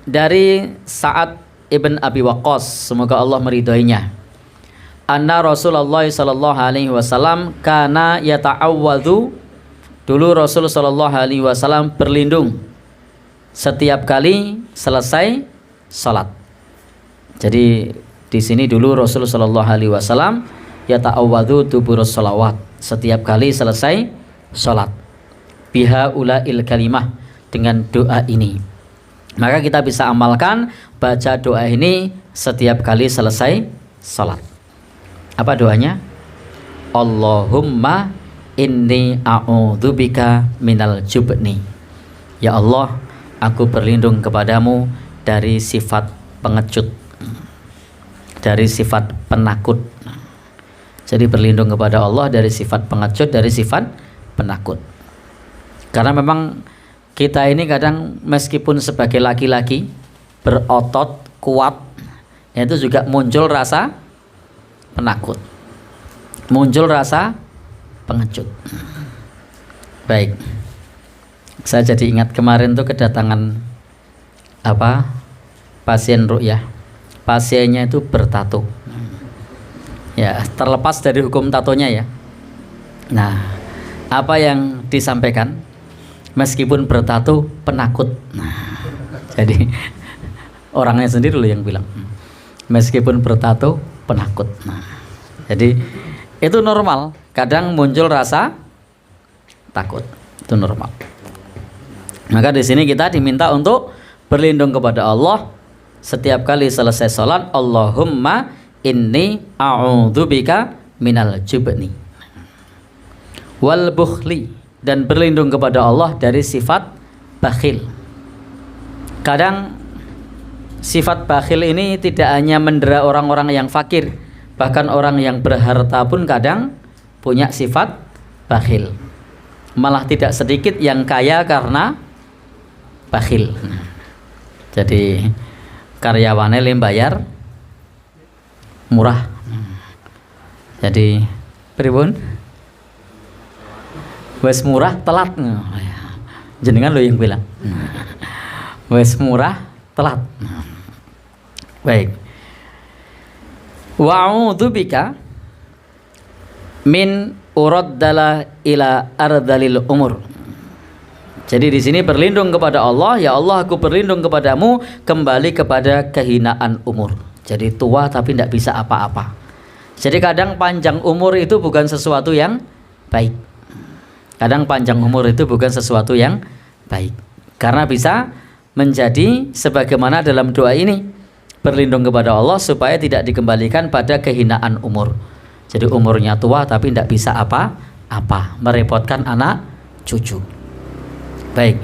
dari Sa'ad ibn Abi Waqqas, semoga Allah meridhoinya. Anna Rasulullah sallallahu alaihi wasallam kana yata'awwadhu, dulu Rasul sallallahu alaihi wasallam berlindung setiap kali selesai salat. Jadi di sini dulu Rasul sallallahu alaihi wasallam yata'awwadhu duburus shalawat, setiap kali selesai salat. Biha ulail kalimah, dengan doa ini. Maka kita bisa amalkan baca doa ini setiap kali selesai salat. Apa doanya? Allahumma inni a'udzubika minal jubni. Ya Allah, aku berlindung kepadamu dari sifat pengecut, dari sifat penakut. Jadi berlindung kepada Allah dari sifat pengecut, dari sifat penakut. Karena memang kita ini kadang meskipun sebagai laki-laki berotot, kuat, itu juga muncul rasa penakut, muncul rasa pengecut. Baik, saya jadi ingat kemarin tuh kedatangan pasien ruqyah. Pasiennya itu bertato. Ya, terlepas dari hukum tatonya ya. Nah, apa yang disampaikan? Meskipun bertato penakut. Nah, jadi orangnya sendiri loh yang bilang. Meskipun bertato penakut. Nah, jadi itu normal. Kadang muncul rasa takut. Itu normal. Maka di sini kita diminta untuk berlindung kepada Allah setiap kali selesai sholat. Allahumma inni a'udzubika minal jubni wal bukhli, dan berlindung kepada Allah dari sifat bakhil. Kadang sifat bakhil ini tidak hanya mendera orang-orang yang fakir, bahkan orang yang berharta pun kadang punya sifat bakhil. Malah tidak sedikit yang kaya karena bakhil. Jadi karyawannya lembayar murah. Jadi pripun? Wes murah telat. Jenengan lo yang bilang. Wes murah telat. Baik. Wa'udzubika min uraddala ila ardalil umur. Jadi di sini berlindung kepada Allah, ya Allah aku berlindung kepadamu kembali kepada kehinaan umur. Jadi tua tapi tidak bisa apa-apa. Jadi kadang panjang umur itu bukan sesuatu yang baik. Kadang panjang umur itu bukan sesuatu yang baik. Karena bisa menjadi sebagaimana dalam doa ini, berlindung kepada Allah supaya tidak dikembalikan pada kehinaan umur. Jadi umurnya tua tapi tidak bisa apa-apa, merepotkan anak cucu. Baik,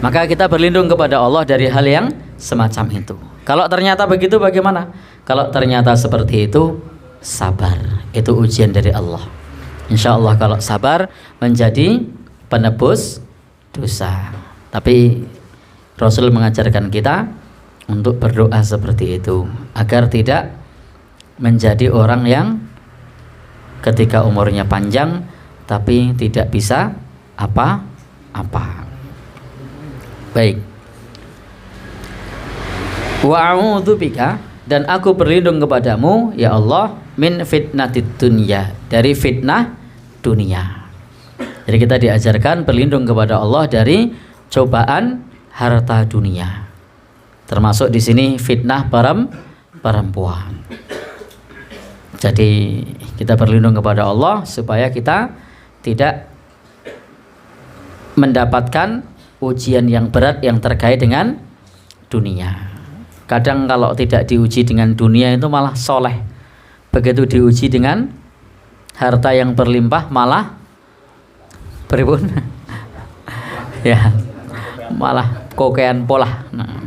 maka kita berlindung kepada Allah dari hal yang semacam itu. Kalau ternyata begitu bagaimana? Kalau ternyata seperti itu, sabar. Itu ujian dari Allah. Insya Allah kalau sabar menjadi penebus dosa. Tapi Rasul mengajarkan kita untuk berdoa seperti itu, agar tidak menjadi orang yang ketika umurnya panjang tapi tidak bisa apa-apa. Baik. Wa'udzubika, dan aku berlindung kepadamu ya Allah min fitnatid dunya, dari fitnah dunia. Jadi kita diajarkan berlindung kepada Allah dari cobaan harta dunia. Termasuk di sini fitnah perempuan. Jadi kita berlindung kepada Allah supaya kita tidak mendapatkan ujian yang berat yang terkait dengan dunia. Kadang kalau tidak diuji dengan dunia itu malah soleh. Begitu diuji dengan harta yang berlimpah malah beribun. Ya, malah kokean polah. Nah,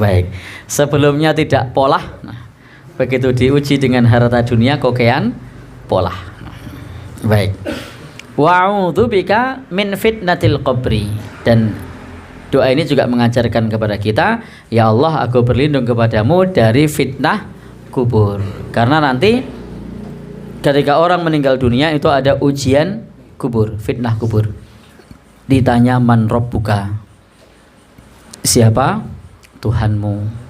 baik. Sebelumnya tidak polah. Nah, begitu diuji dengan harta dunia kokean polah. Nah, baik. Wa'udzubika min fitnatil qabri, dan doa ini juga mengajarkan kepada kita, ya Allah aku berlindung kepadamu dari fitnah kubur. Karena nanti ketika orang meninggal dunia itu ada ujian kubur, fitnah kubur. Ditanya man rabbuka, siapa Tuhanmu.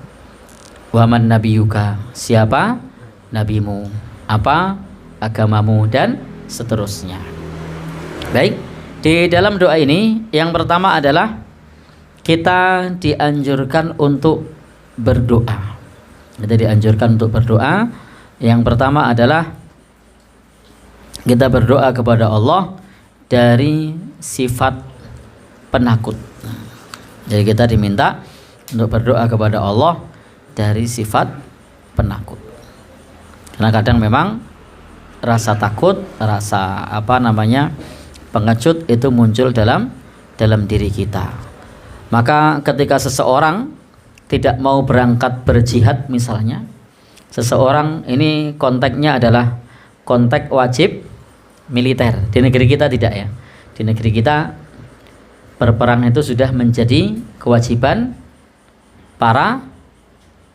Waman nabiyuka, siapa nabimu, apa agamamu, dan seterusnya. Baik, di dalam doa ini yang pertama adalah kita dianjurkan untuk berdoa. Kita dianjurkan untuk berdoa. Yang pertama adalah kita berdoa kepada Allah dari sifat penakut. Jadi kita diminta untuk berdoa kepada Allah dari sifat penakut. Karena kadang memang rasa takut, rasa pengecut itu muncul dalam diri kita. Maka ketika seseorang tidak mau berangkat berjihad misalnya, seseorang ini konteksnya adalah konteks wajib militer. Di negeri kita tidak ya. Di negeri kita berperang itu sudah menjadi kewajiban para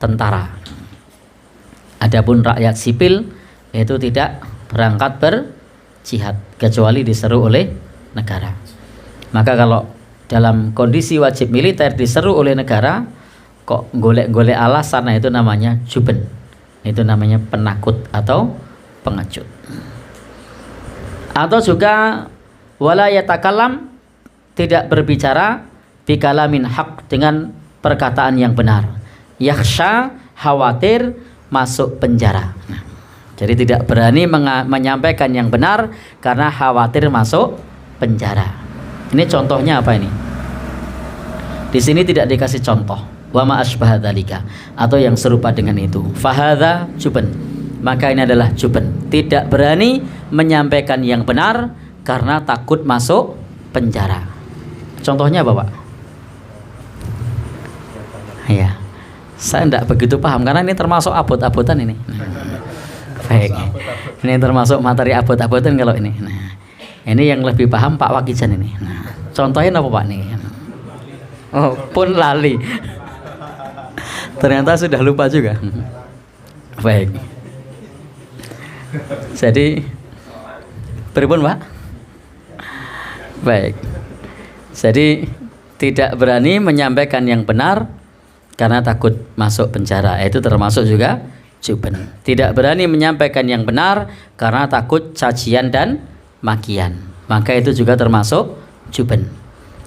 tentara. Adapun rakyat sipil itu tidak berangkat berjihad kecuali diseru oleh negara. Maka kalau dalam kondisi wajib militer diseru oleh negara, kok golek-golek alasan, itu namanya juben. Itu namanya penakut atau pengecut. Atau juga wala yatakalam, tidak berbicara bikalamin haq, dengan perkataan yang benar. Yakhsha, khawatir masuk penjara. Jadi tidak berani menyampaikan yang benar karena khawatir masuk penjara. Ini contohnya apa ini? Di sini tidak dikasih contoh. Wa ma asbaha dzalika, atau yang serupa dengan itu. Fahadza juban. Maka ini adalah juban. Tidak berani menyampaikan yang benar karena takut masuk penjara. Contohnya apa, Pak? Ya, saya tidak begitu paham karena ini termasuk abot-abotan ini. Baik, ini termasuk materi abot-abotan kalau ini. Nah, ini yang lebih paham Pak Wakijan ini. Nah, contohnya apa Pak nih? Oh, pun lali. Ternyata sudah lupa juga. Baik. Jadi, pripun Pak? Baik. Jadi tidak berani menyampaikan yang benar karena takut masuk penjara, itu termasuk juga juben. Tidak berani menyampaikan yang benar karena takut cacian dan makian, maka itu juga termasuk juben.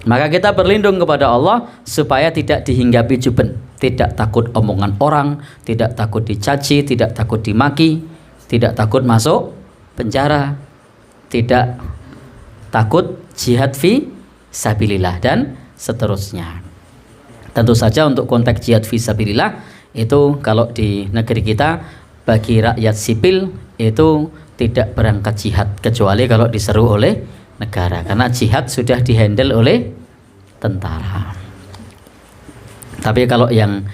Maka kita berlindung kepada Allah supaya tidak dihinggapi juben. Tidak takut omongan orang, tidak takut dicaci, tidak takut dimaki, tidak takut masuk penjara, tidak takut jihad fi sabilillah, dan seterusnya. Tentu saja untuk konteks jihad fi sabilillah itu kalau di negeri kita bagi rakyat sipil itu tidak berangkat jihad kecuali kalau diseru oleh negara, karena jihad sudah dihandle oleh tentara. Tapi kalau yang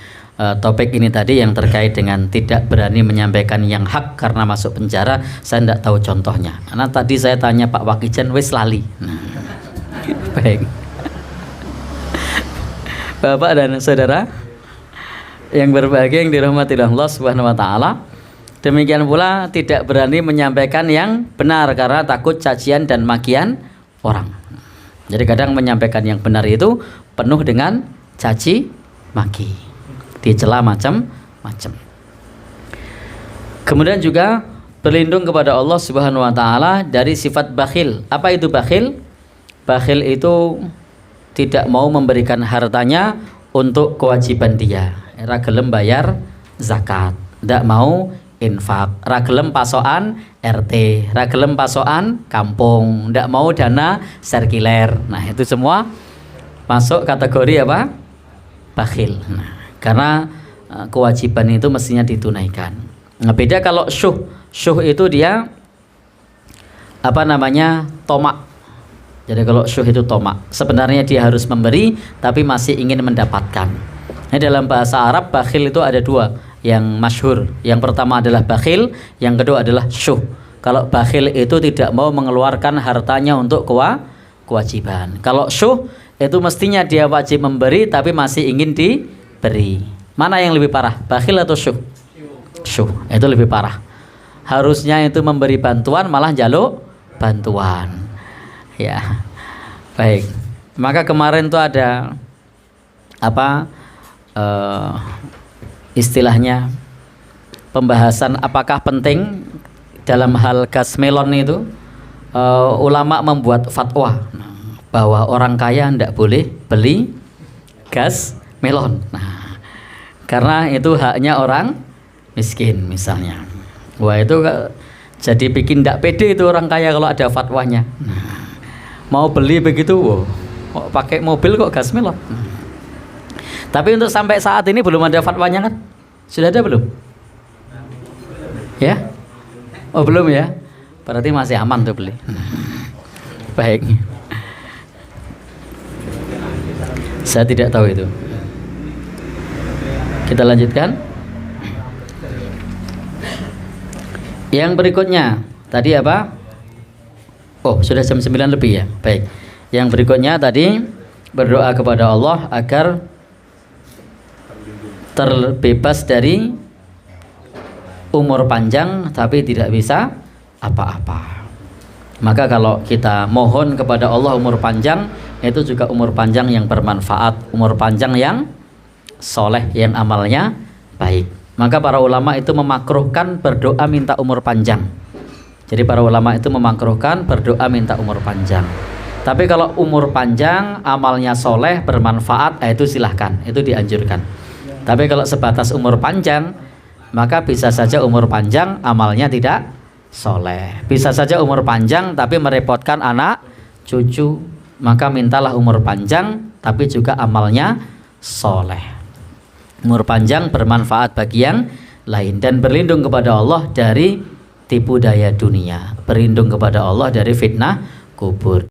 topik ini tadi yang terkait dengan tidak berani menyampaikan yang hak karena masuk penjara, saya tidak tahu contohnya. Karena tadi saya tanya Pak Wakijan wis lali. Baik. Bapak dan saudara yang berbahagia yang dirahmati Allah Subhanahu wa taala, demikian pula tidak berani menyampaikan yang benar karena takut cacian dan makian orang. Jadi kadang menyampaikan yang benar itu penuh dengan caci maki, dicela macam-macam. Kemudian juga berlindung kepada Allah Subhanahu wa taala dari sifat bakhil. Apa itu bakhil? Bakhil itu tidak mau memberikan hartanya untuk kewajiban dia. Ra gelem bayar zakat, tidak mau infak, ra gelem pasokan RT, ra gelem pasokan kampung, tidak mau dana sirkuler. Nah, itu semua masuk kategori apa? Bakhil. Nah, karena kewajiban itu mestinya ditunaikan. Nah, beda kalau syuh. Syuh itu dia tomak. Jadi kalau syuh itu tomak, sebenarnya dia harus memberi tapi masih ingin mendapatkan. Nah, dalam bahasa Arab bakhil itu ada dua yang masyhur. Yang pertama adalah bakhil, yang kedua adalah syuh. Kalau bakhil itu tidak mau mengeluarkan hartanya untuk kewajiban. Kalau syuh itu mestinya dia wajib memberi tapi masih ingin diberi. Mana yang lebih parah, bakhil atau syuh? Syuh, itu lebih parah. Harusnya itu memberi bantuan malah jaluk bantuan. Ya, baik. Maka kemarin tuh ada eh, istilahnya pembahasan apakah penting dalam hal gas melon itu, ulama membuat fatwa bahwa orang kaya tidak boleh beli gas melon. Nah, karena itu haknya orang miskin misalnya. Wah, itu jadi bikin tidak pede itu orang kaya kalau ada fatwanya. Nah, mau beli begitu, kok pakai mobil kok gas melon. Tapi untuk sampai saat ini belum ada fatwanya kan? Sudah ada belum? Ya? Oh belum ya? Berarti masih aman tuh beli. Baik. Saya tidak tahu itu. Kita lanjutkan. Yang berikutnya tadi apa? Oh sudah jam 9 lebih ya. Baik. Yang berikutnya tadi berdoa kepada Allah agar terbebas dari umur panjang tapi tidak bisa apa-apa. Maka kalau kita mohon kepada Allah umur panjang, itu juga umur panjang yang bermanfaat, umur panjang yang soleh, yang amalnya baik. Maka para ulama itu memakruhkan berdoa minta umur panjang. Jadi para ulama itu memakruhkan berdoa minta umur panjang. Tapi kalau umur panjang, amalnya soleh, bermanfaat, itu silahkan, itu dianjurkan. Tapi kalau sebatas umur panjang, maka bisa saja umur panjang amalnya tidak soleh. Bisa saja umur panjang tapi merepotkan anak cucu. Maka mintalah umur panjang tapi juga amalnya soleh. Umur panjang bermanfaat bagi yang lain. Dan berlindung kepada Allah dari tipu daya dunia. Berlindung kepada Allah dari fitnah kubur.